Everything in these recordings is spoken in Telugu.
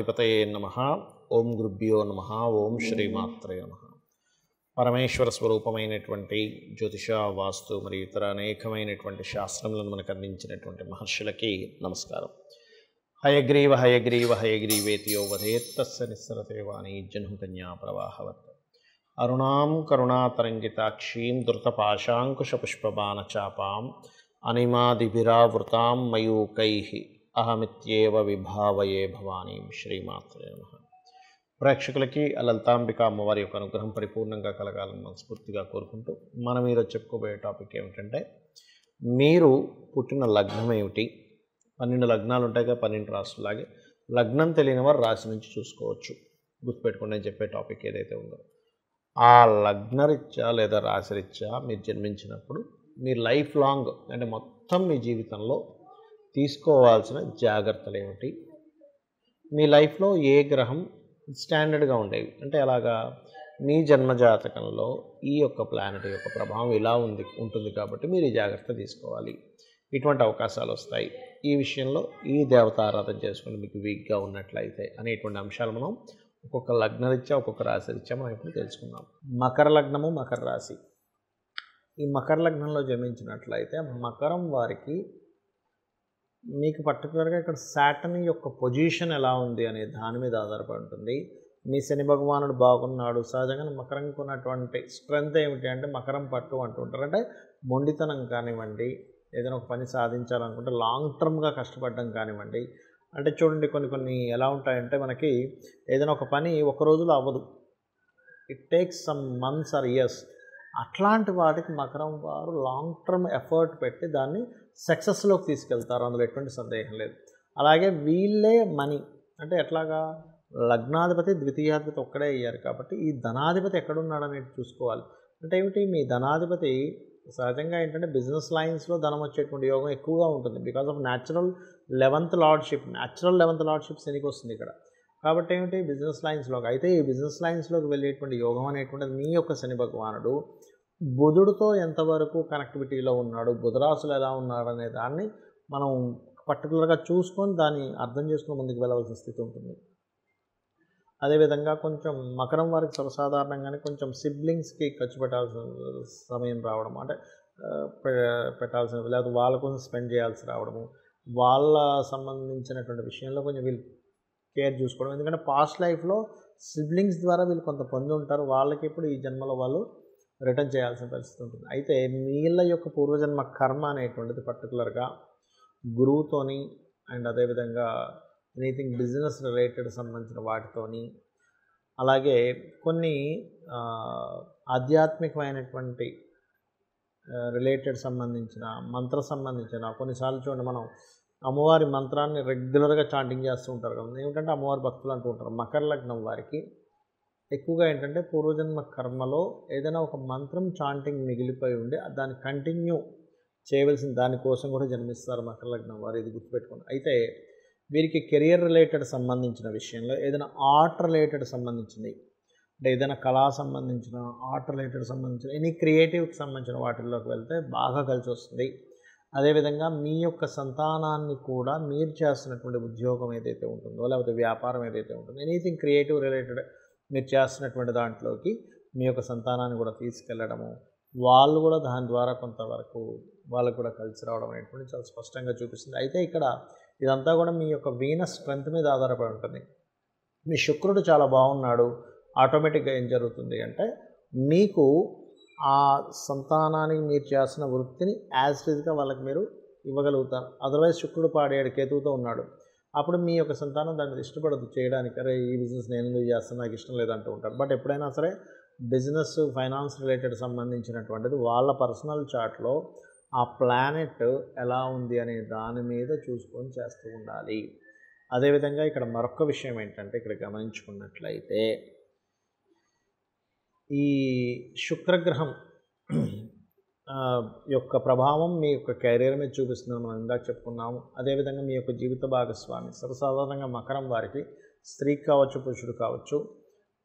గణాధిపతయే నమః. ఓం గురుభ్యో నమః. ఓం శ్రీమాత్రే నమః. పరమేశ్వర స్వరూపమైనటువంటి జ్యోతిష, వాస్తు మరియు ఇతర అనేకమైనటువంటి శాస్త్రములను మనకు అందించినటువంటి మహర్షులకి నమస్కారం. హయగ్రీవ హయగ్రీవ హయగ్రీవేతియో వదేత్తస్య నిస్సరతే వాణి జహ్నుకన్యా ప్రవాహవత్. అరుణాం కరుణాతరంగితాక్షీం ధృతపాశాంకుశపుష్పబాణచాపాం అనిమాదిభిరావృతాం మయూకైః అహమిత్యేవ విభావయే భవానీం. శ్రీమాత్రే నమః. ప్రేక్షకులకి లలితాంబిక అమ్మవారి యొక్క అనుగ్రహం పరిపూర్ణంగా కలగాలని మనస్ఫూర్తిగా కోరుకుంటూ మనం ఈరోజు చెప్పుకోబోయే టాపిక్ ఏమిటంటే, మీరు పుట్టిన లగ్నం ఏమిటి? 12 లగ్నాలు ఉంటాయి కదా, 12 రాసులాగే లగ్నం తెలియని వారు రాశి నుంచి చూసుకోవచ్చు. గుర్తుపెట్టుకోండి, నేను చెప్పే టాపిక్ ఏదైతే ఉందో ఆ లగ్నరీత్యా లేదా రాశిరీత్యా మీరు జన్మించినప్పుడు మీ లైఫ్ లాంగ్ అంటే మొత్తం మీ జీవితంలో తీసుకోవాల్సిన జాగ్రత్తలు ఏమిటి, మీ లైఫ్లో ఏ గ్రహం స్టాండర్డ్గా ఉండేవి అంటే అలాగా మీ జన్మజాతకంలో ఈ యొక్క ప్లానెట్ యొక్క ప్రభావం ఇలా ఉంటుంది కాబట్టి మీరు ఈ జాగ్రత్త తీసుకోవాలి, ఇటువంటి అవకాశాలు వస్తాయి, ఈ విషయంలో ఈ దేవత ఆరాధన చేసుకుని మీకు వీక్గా ఉన్నట్లయితే అనేటువంటి అంశాలు మనం ఒక్కొక్క లగ్నరీత్యా ఒక్కొక్క రాశిరీత్యా మనం ఇప్పుడు తెలుసుకుందాం. మకర లగ్నము, మకర రాశి. ఈ మకర లగ్నంలో జన్మించినట్లయితే మకరం వారికి మీకు పర్టికులర్గా ఇక్కడ సాటర్న్ యొక్క పొజిషన్ ఎలా ఉంది అనే దాని మీద ఆధారపడి ఉంటుంది. మీ శని భగవానుడు బాగున్నాడు, సహజంగా మకరంకి ఉన్నటువంటి స్ట్రెంత్ ఏమిటి అంటే మకరం పట్టు అంటుంటారు. అంటే మొండితనం కానివ్వండి, ఏదైనా ఒక పని సాధించాలనుకుంటే లాంగ్ టర్మ్గా కష్టపడడం కానివ్వండి. అంటే చూడండి, కొన్ని ఎలా ఉంటాయంటే మనకి ఏదైనా ఒక పని ఒక రోజులో అవ్వదు, it takes some months or years. అట్లాంటి వాటికి మకరం వారు లాంగ్ టర్మ్ ఎఫర్ట్ పెట్టి దాన్ని సక్సెస్లోకి తీసుకెళ్తారు, అందులో ఎటువంటి సందేహం లేదు. అలాగే వీళ్ళే మనీ అంటే ఎట్లాగా లగ్నాధిపతి ద్వితీయాధిపతి ఒక్కడే అయ్యారు కాబట్టి ఈ ధనాధిపతి ఎక్కడున్నాడు అనేది చూసుకోవాలి. అంటే ఏమిటి, మీ ధనాధిపతి సహజంగా ఏంటంటే బిజినెస్ లైన్స్లో ధనం వచ్చేటువంటి యోగం ఎక్కువగా ఉంటుంది because of natural 11th lordship. Natural 11th lordship శనికి వస్తుంది ఇక్కడ కాబట్టి ఏమిటి బిజినెస్ లైన్స్లోకి. అయితే ఈ బిజినెస్ లైన్స్లోకి వెళ్ళేటువంటి యోగం అనేటువంటిది మీ యొక్క శని భగవానుడు బుధుడితో ఎంతవరకు కనెక్టివిటీలో ఉన్నాడు, బుధరాశులు ఎలా ఉన్నాడు అనే దాన్ని మనం పర్టికులర్గా చూసుకొని దాన్ని అర్థం చేసుకుని ముందుకు వెళ్ళవలసిన స్థితి ఉంటుంది. అదేవిధంగా కొంచెం మకరం వారికి సర్వసాధారణంగానే కొంచెం సిబ్లింగ్స్కి ఖర్చు పెట్టాల్సిన సమయం రావడం, అంటే పెట్టాల్సిన లేదా వాళ్ళ కోసం స్పెండ్ చేయాల్సి రావడము, వాళ్ళ సంబంధించినటువంటి విషయంలో కొంచెం వీళ్ళు కేర్ చూసుకోవడం. ఎందుకంటే పాస్ట్ లైఫ్లో సిబ్లింగ్స్ ద్వారా వీళ్ళు కొంత పొంది ఉంటారు, వాళ్ళకి ఇప్పుడు ఈ జన్మలో వాళ్ళు రిటర్న్ చేయాల్సిన పరిస్థితి ఉంటుంది. అయితే వీళ్ళ యొక్క పూర్వజన్మ కర్మ అనేటువంటిది పర్టికులర్గా గురువుతోని అండ్ అదేవిధంగా ఎనీథింగ్ బిజినెస్ రిలేటెడ్ సంబంధించిన వాటితోని, అలాగే కొన్ని ఆధ్యాత్మికమైనటువంటి రిలేటెడ్ సంబంధించిన మంత్ర సంబంధించిన కొన్నిసార్లు చూడండి, మనం అమ్మవారి మంత్రాన్ని రెగ్యులర్గా చాంటింగ్ చేస్తూ ఉంటారు కదా, ఏమిటంటే అమ్మవారి భక్తులు అంటూ ఉంటారు. మకర లగ్నం వారికి ఎక్కువగా ఏంటంటే పూర్వజన్మ కర్మలో ఏదైనా ఒక మంత్రం చాంటింగ్ మిగిలిపోయి ఉండి దాన్ని కంటిన్యూ చేయవలసిన దానికోసం కూడా జన్మిస్తారు మకర లగ్నం వారు, ఇది గుర్తుపెట్టుకోండి. అయితే వీరికి కెరియర్ రిలేటెడ్ సంబంధించిన విషయంలో ఏదైనా ఆర్ట్ రిలేటెడ్ సంబంధించింది అంటే ఏదైనా కళా సంబంధించిన ఆర్ట్ రిలేటెడ్ సంబంధించిన ఎనీ క్రియేటివ్కి సంబంధించిన వాటిల్లోకి వెళ్తే బాగా కలిసి వస్తుంది. అదేవిధంగా మీ యొక్క సంతానాన్ని కూడా మీరు చేస్తున్నటువంటి ఉద్యోగం ఏదైతే ఉంటుందో లేకపోతే వ్యాపారం ఏదైతే ఉంటుందో ఎనీథింగ్ క్రియేటివ్ రిలేటెడ్ మీరు చేస్తున్నటువంటి దాంట్లోకి మీ యొక్క సంతానాన్ని కూడా తీసుకెళ్ళడము, వాళ్ళు కూడా దాని ద్వారా కొంతవరకు వాళ్ళకు కూడా కలిసి రావడం అనేటువంటి చాలా స్పష్టంగా చూపిస్తుంది. అయితే ఇక్కడ ఇదంతా కూడా మీ యొక్క వీనస్ స్ట్రెంత్ మీద ఆధారపడి ఉంటుంది. మీ శుక్రుడు చాలా బాగున్నాడు, ఆటోమేటిక్గా ఏం జరుగుతుంది అంటే మీకు ఆ సంతానానికి మీరు చేస్తున్న వృత్తిని యాజ్ ఇట్గా వాళ్ళకి మీరు ఇవ్వగలుగుతారు. అదర్వైజ్ శుక్రుడు పాడేడు కేతువుతో ఉన్నాడు, అప్పుడు మీ యొక్క సంతానం దాన్ని ఇష్టపడదు చేయడానికి. అరే ఈ బిజినెస్ నేను ఎందుకు చేస్తాను, నాకు ఇష్టం లేదంటూ ఉంటారు. బట్ ఎప్పుడైనా సరే బిజినెస్ ఫైనాన్స్ రిలేటెడ్ సంబంధించినటువంటిది వాళ్ళ పర్సనల్ చార్ట్లో ఆ ప్లానెట్ ఎలా ఉంది అనే దాని మీద చూసుకొని చేస్తూ ఉండాలి. అదేవిధంగా ఇక్కడ మరొక విషయం ఏంటంటే ఇక్కడ గమనించుకున్నట్లయితే ఈ శుక్రగ్రహం యొక్క ప్రభావం మీ యొక్క కెరీర్ మీద చూపిస్తుందని మనం ఇందాక చెప్పుకున్నాము. అదేవిధంగా మీ యొక్క జీవిత భాగస్వామి సర్వసాధారణంగా మకరం వారికి స్త్రీ కావచ్చు పురుషుడు కావచ్చు,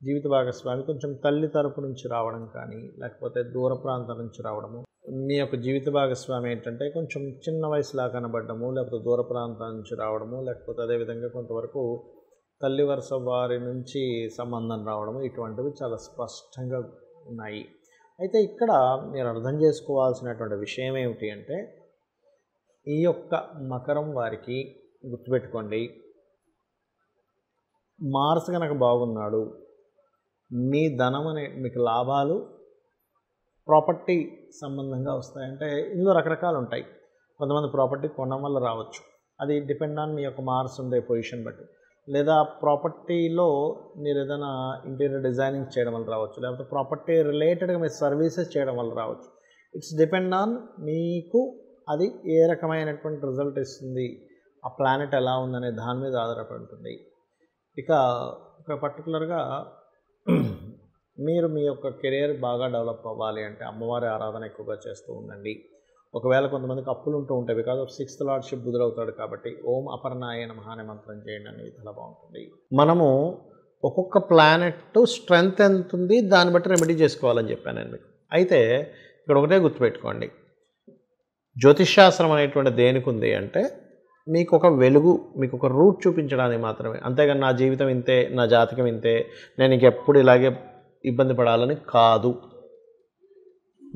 జీవిత భాగస్వామి కొంచెం తల్లి తరపు నుంచి రావడం కానీ లేకపోతే దూర ప్రాంతం నుంచి రావడము, మీ యొక్క జీవిత భాగస్వామి ఏంటంటే కొంచెం చిన్న వయసులా కనబడడము లేకపోతే దూర ప్రాంతం నుంచి రావడము, లేకపోతే అదేవిధంగా కొంతవరకు తల్లి వరుస వారి నుంచి సంబంధం రావడం ఇటువంటివి చాలా స్పష్టంగా ఉన్నాయి. అయితే ఇక్కడ మీరు అర్థం చేసుకోవాల్సినటువంటి విషయం ఏమిటి అంటే, ఈ యొక్క మకరం వారికి గుర్తుపెట్టుకోండి, మార్స్ కనుక బాగున్నాడు, మీ ధనం అనే మీకు లాభాలు ప్రాపర్టీ సంబంధంగా వస్తాయి. అంటే ఇందులో రకరకాలు ఉంటాయి. కొంతమంది ప్రాపర్టీ కొనడం వల్ల రావచ్చు, అది డిపెండ్ ఆన్ మీ యొక్క మార్స్ ఉండే పొజిషన్ బట్టి. లేదా ప్రాపర్టీలో మీరు ఏదైనా ఇంటీరియర్ డిజైనింగ్ చేయడం వల్ల రావచ్చు, లేకపోతే ప్రాపర్టీ రిలేటెడ్గా మీరు సర్వీసెస్ చేయడం వల్ల రావచ్చు. ఇట్స్ డిపెండ్ ఆన్ మీకు అది ఏ రకమైనటువంటి రిజల్ట్ ఇస్తుంది, ఆ ప్లానెట్ ఎలా ఉందనే దాని మీద ఆధారపడి ఉంటుంది. ఇక పర్టికులర్గా మీరు మీ యొక్క కెరీర్ బాగా డెవలప్ అవ్వాలి అంటే అమ్మవారి ఆరాధన ఎక్కువగా చేస్తూ ఉండండి. ఒకవేళ కొంతమందికి అప్పులు ఉంటూ ఉంటాయి, బికాజ్ ఆఫ్ 6th లార్డ్షిప్ బుధుడవుతాడు కాబట్టి ఓం అపర్ణాయ నమః అనే మంత్రం చేయండి అనేది చాలా బాగుంటుంది. మనము ఒక్కొక్క ప్లానెట్ స్ట్రెంగ్త్ ఎంత ఉంది దాన్ని బట్టి రెమెడీ చేసుకోవాలని చెప్పాను నేను మీకు. అయితే ఇక్కడ ఒకటే గుర్తుపెట్టుకోండి, జ్యోతిష్శాస్త్రం అనేటువంటి దేనికి ఉంది అంటే మీకు ఒక వెలుగు, మీకు ఒక రూట్ చూపించడానికి మాత్రమే. అంతేగాని నా జీవితం ఇంతే, నా జాతకం ఇంతే, నేను ఇంకెప్పుడు ఇలాగే ఇబ్బంది పడాలని కాదు.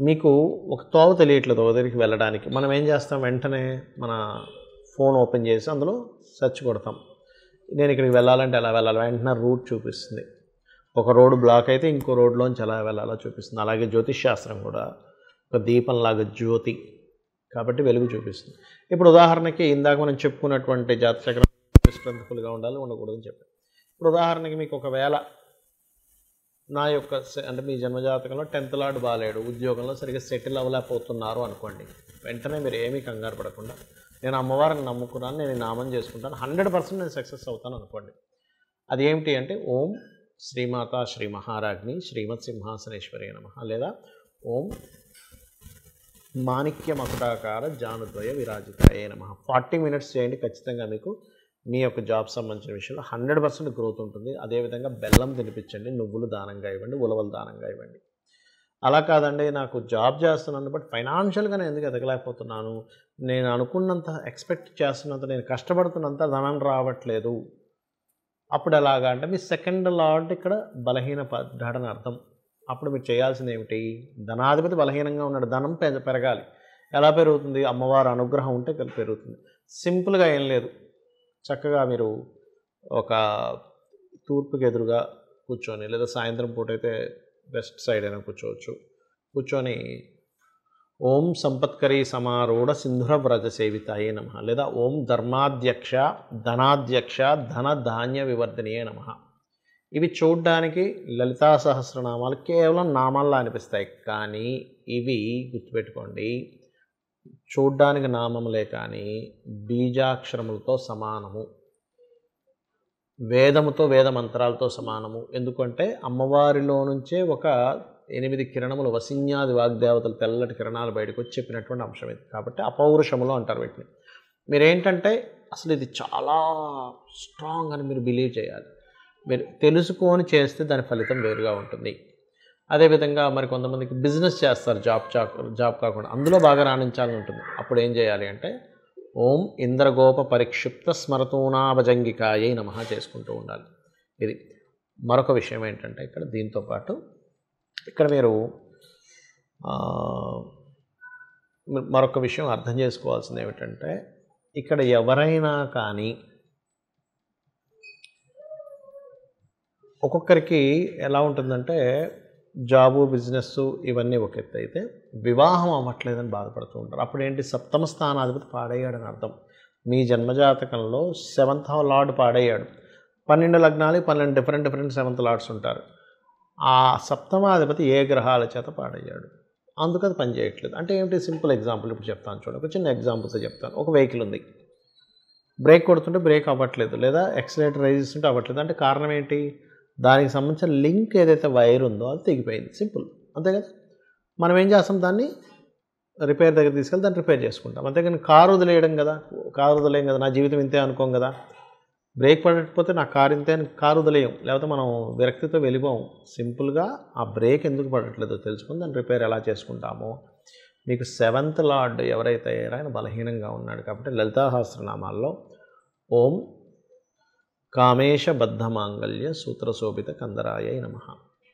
మీకు ఒక తోవ తెలియట్లేదు ఒక దగ్గరికి వెళ్ళడానికి, మనం ఏం చేస్తాం, వెంటనే మన ఫోన్ ఓపెన్ చేసి అందులో సెర్చ్ కొడతాం, నేను ఇక్కడికి వెళ్ళాలంటే ఎలా వెళ్ళాలి, వెంటనే రూట్ చూపిస్తుంది. ఒక రోడ్డు బ్లాక్ అయితే ఇంకో రోడ్లోంచి ఎలా వెళ్ళాలో చూపిస్తుంది. అలాగే జ్యోతిష్శాస్త్రం కూడా ఒక దీపంలాగా జ్యోతి కాబట్టి వెలుగు చూపిస్తుంది. ఇప్పుడు ఉదాహరణకి ఇందాక మనం చెప్పుకున్నటువంటి జాతచక్రం స్ట్రెంత్ఫుల్గా ఉండాలి, ఉండకూడదని చెప్పాను. ఇప్పుడు ఉదాహరణకి మీకు ఒకవేళ నా యొక్క అంటే మీ జన్మజాతకంలో 10th లార్డ్ బాలేడు, ఉద్యోగంలో సరిగ్గా సెటిల్ అవ్వలేకపోతున్నారు అనుకోండి, వెంటనే మీరు ఏమీ కంగారు పడకుండా నేను అమ్మవారిని నమ్ముకున్నాను, నేను నామం చేసుకుంటాను, 100% నేను సక్సెస్ అవుతాను అనుకోండి. అది ఏమిటి అంటే ఓం శ్రీమాత శ్రీ మహారాజ్ని శ్రీమత్ సింహాసనేశ్వరి నమః, లేదా ఓం మాణిక్య మకుటాకార జానుద్వయ విరాజితాయే నమః. 40 minutes చేయండి, ఖచ్చితంగా మీకు మీ యొక్క జాబ్ సంబంధించిన విషయంలో 100% గ్రోత్ ఉంటుంది. అదేవిధంగా బెల్లం తినిపించండి, నువ్వులు దానంగా ఇవ్వండి, ఉలవలు దానంగా ఇవ్వండి. అలా కాదండి నాకు జాబ్ చేస్తున్నాను బట్ ఫైనాన్షియల్గా నేను ఎందుకు ఎదగలేకపోతున్నాను, నేను అనుకున్నంత ఎక్స్పెక్ట్ చేస్తున్నంత, నేను కష్టపడుతున్నంత ధనం రావట్లేదు, అప్పుడు ఎలాగా అంటే మీ 2nd లార్డ్ ఇక్కడ బలహీన పడ్డాడని అర్థం. అప్పుడు మీరు చేయాల్సింది ఏమిటి, ధనాధిపతి బలహీనంగా ఉన్నాడు, ధనం పెరగాలి. ఎలా పెరుగుతుంది, అమ్మవారి అనుగ్రహం ఉంటే పెరుగుతుంది. సింపుల్గా ఏం లేదు, చక్కగా మీరు ఒక తూర్పుకి ఎదురుగా కూర్చొని, లేదా సాయంత్రం పూట అయితే వెస్ట్ సైడ్ అయినా కూర్చోవచ్చు, కూర్చొని ఓం సంపత్కరీ సమారూఢ సింధుర వ్రజ సేవితాయే నమః, లేదా ఓం ధర్మాధ్యక్ష ధనాధ్యక్ష ధన ధాన్య వివర్ధనీయే నమః. ఇవి చూడ్డానికి లలితా సహస్రనామాలు కేవలం నామాల్లో అనిపిస్తాయి, కానీ ఇవి గుర్తుపెట్టుకోండి చూడ్డానికి నామములే కానీ బీజాక్షరములతో సమానము, వేదముతో వేద మంత్రాలతో సమానము. ఎందుకంటే అమ్మవారిలో నుంచే ఒక 8 కిరణములు వసిన్యాది వాగ్దేవతలు తెల్లటి కిరణాలు బయటకు వచ్చి చెప్పినటువంటి అంశం ఇది. కాబట్టి అపౌరుషములు అంటారు వీటిని. మీరేంటంటే అసలు ఇది చాలా స్ట్రాంగ్ అని మీరు బిలీవ్ చేయాలి. మీరు తెలుసుకొని చేస్తే దాని ఫలితం వేరుగా ఉంటుంది. అదేవిధంగా మరి కొంతమందికి బిజినెస్ చేస్తారు, జాబ్ కాకుండా అందులో బాగా రాణించాలని ఉంటుంది. అప్పుడు ఏం చేయాలి అంటే ఓం ఇంద్రగోప పరిక్షిప్త స్మరతూనాభజంగికాయై నమః చేసుకుంటూ ఉండాలి. ఇది మరొక విషయం ఏంటంటే ఇక్కడ దీంతోపాటు ఇక్కడ మీరు మరొక విషయం అర్థం చేసుకోవాల్సింది ఏమిటంటే ఇక్కడ ఎవరైనా కానీ ఒక్కొక్కరికి ఎలా ఉంటుందంటే జాబు బిజినెస్ ఇవన్నీ ఒక ఎత్తు అయితే వివాహం అవ్వట్లేదని బాధపడుతూ ఉంటారు. అప్పుడు ఏంటి, 7వ స్థానాధిపతి పాడయ్యాడని అర్థం. మీ జన్మజాతకంలో 7th లార్డ్ పాడయ్యాడు. 12 లగ్నాలు 12 డిఫరెంట్ 7th లార్డ్స్ ఉంటారు. ఆ 7వ ఏ గ్రహాల చేత పాడయ్యాడు, అందుకు అది పని చేయట్లేదు. అంటే ఏమిటి, సింపుల్ ఎగ్జాంపుల్ ఇప్పుడు చెప్తాను చూడండి, ఒక చిన్న ఎగ్జాంపుల్తో చెప్తాను. ఒక వెహికల్ ఉంది, బ్రేక్ కొడుతుంటే బ్రేక్ అవ్వట్లేదు, లేదా ఎక్సలేటర్ రైజ్ చేస్తుంటే అవ్వట్లేదు. అంటే కారణం ఏంటి, దానికి సంబంధించిన లింక్ ఏదైతే వైర్ ఉందో అది తెగిపోయింది, సింపుల్, అంతే కదా. మనం ఏం చేస్తాం, దాన్ని రిపేర్ దగ్గర తీసుకెళ్ళి దాన్ని రిపేర్ చేసుకుంటాం, అంతేగాని కారు వదిలేయడం కదా, కారు వదిలేయం కదా, నా జీవితం ఇంతే అనుకోం కదా. బ్రేక్ పడకపోతే నా కారు ఇంతే అని కారు వదిలేయం, లేకపోతే మనం విరక్తితో వెళ్ళిపోం. సింపుల్గా ఆ బ్రేక్ ఎందుకు పడట్లేదో తెలుసుకుని దాన్ని రిపేర్ ఎలా చేసుకుంటామో. మీకు 7th లార్డ్ ఎవరైతే అయ్యారో ఆయన బలహీనంగా ఉన్నాడు. కాబట్టి లలితా సహస్రనామాల్లో ఓం కామేశ బద్ధమాంగళ్య సూత్రశోభిత కందరాయ నమః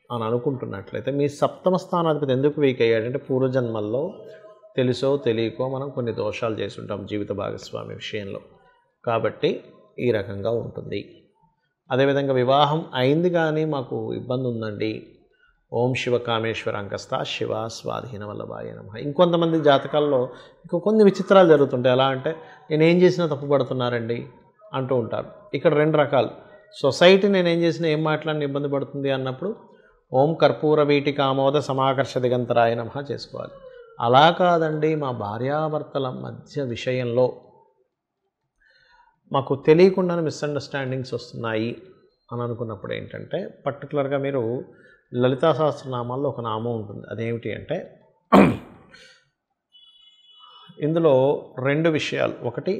అని అనుకుంటున్నట్లయితే మీ సప్తమ స్థానాధిపతి ఎందుకు వీక్ అయ్యాడంటే పూర్వజన్మల్లో తెలుసో తెలియకో మనం కొన్ని దోషాలు చేసి ఉంటాం జీవిత భాగస్వామి విషయంలో, కాబట్టి ఈ రకంగా ఉంటుంది. అదేవిధంగా వివాహం అయింది కానీ మాకు ఇబ్బంది ఉందండి, ఓం శివ కామేశ్వర అంకస్త శివ స్వాధీన వల్లభాయ నమః. ఇంకొంతమంది జాతకాల్లో కొన్ని విచిత్రాలు జరుగుతుంటాయి. ఎలా అంటే నేనేం చేసినా తప్పు పడుతున్నారండి అంటూ ఉంటారు. ఇక్కడ రెండు రకాలు. సొసైటీ నేనేం చేసినా ఏం మాట్లాడిన ఇబ్బంది పడుతుంది అన్నప్పుడు ఓం కర్పూర వీటి కామోద సమాకర్ష దిగంతరాయ నమః చేసుకోవాలి. అలా కాదండి, మా భార్యాభర్తల మధ్య విషయంలో మాకు తెలియకుండానే మిస్అండర్స్టాండింగ్స్ వస్తున్నాయి అని అనుకున్నప్పుడు ఏంటంటే పర్టికులర్గా మీరు లలితా సహస్రనామాల్లో ఒక నామం ఉంటుంది. అదేమిటి అంటే ఇందులో రెండు విషయాలు. ఒకటి,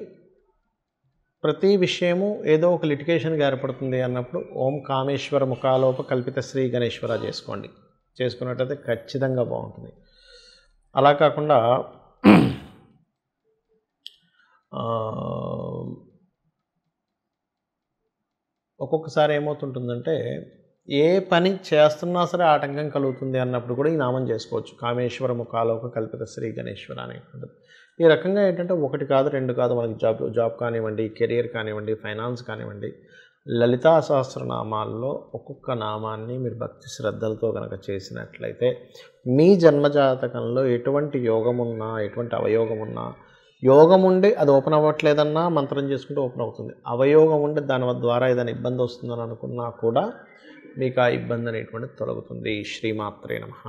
ప్రతి విషయము ఏదో ఒక లిటిగేషన్గా ఏర్పడుతుంది అన్నప్పుడు ఓం కామేశ్వర ముఖాలోప కల్పిత శ్రీ గణేశ్వర చేసుకోండి. చేసుకున్నట్టయితే ఖచ్చితంగా బాగుంటుంది. అలా కాకుండా ఒక్కొక్కసారి ఏమవుతుంటుందంటే ఏ పని చేస్తున్నా సరే ఆటంకం కలుగుతుంది అన్నప్పుడు కూడా ఈ నామం చేసుకోవచ్చు. కామేశ్వర ముఖాలోక కల్పిత శ్రీ గణేశ్వర అనేటువంటిది. ఈ రకంగా ఏంటంటే ఒకటి కాదు రెండు కాదు, మనకి జాబ్ కానివ్వండి, కెరియర్ కానివ్వండి, ఫైనాన్స్ కానివ్వండి, లలితా సహస్రనామాల్లో ఒక్కొక్క నామాన్ని మీరు భక్తి శ్రద్ధలతో కనుక చేసినట్లయితే మీ జన్మజాతకంలో ఎటువంటి యోగమున్నా, ఎటువంటి అవయోగమున్నా, యోగం ఉండి అది ఓపెన్ అవ్వట్లేదన్నా మంత్రం చేసుకుంటే ఓపెన్ అవుతుంది. అవయోగం ఉండి దాని ద్వారా ఏదైనా ఇబ్బంది వస్తుందని అనుకున్నా కూడా మీకు ఆ ఇబ్బంది అనేటువంటిది తొలగుతుంది. శ్రీమాత్రే నమః.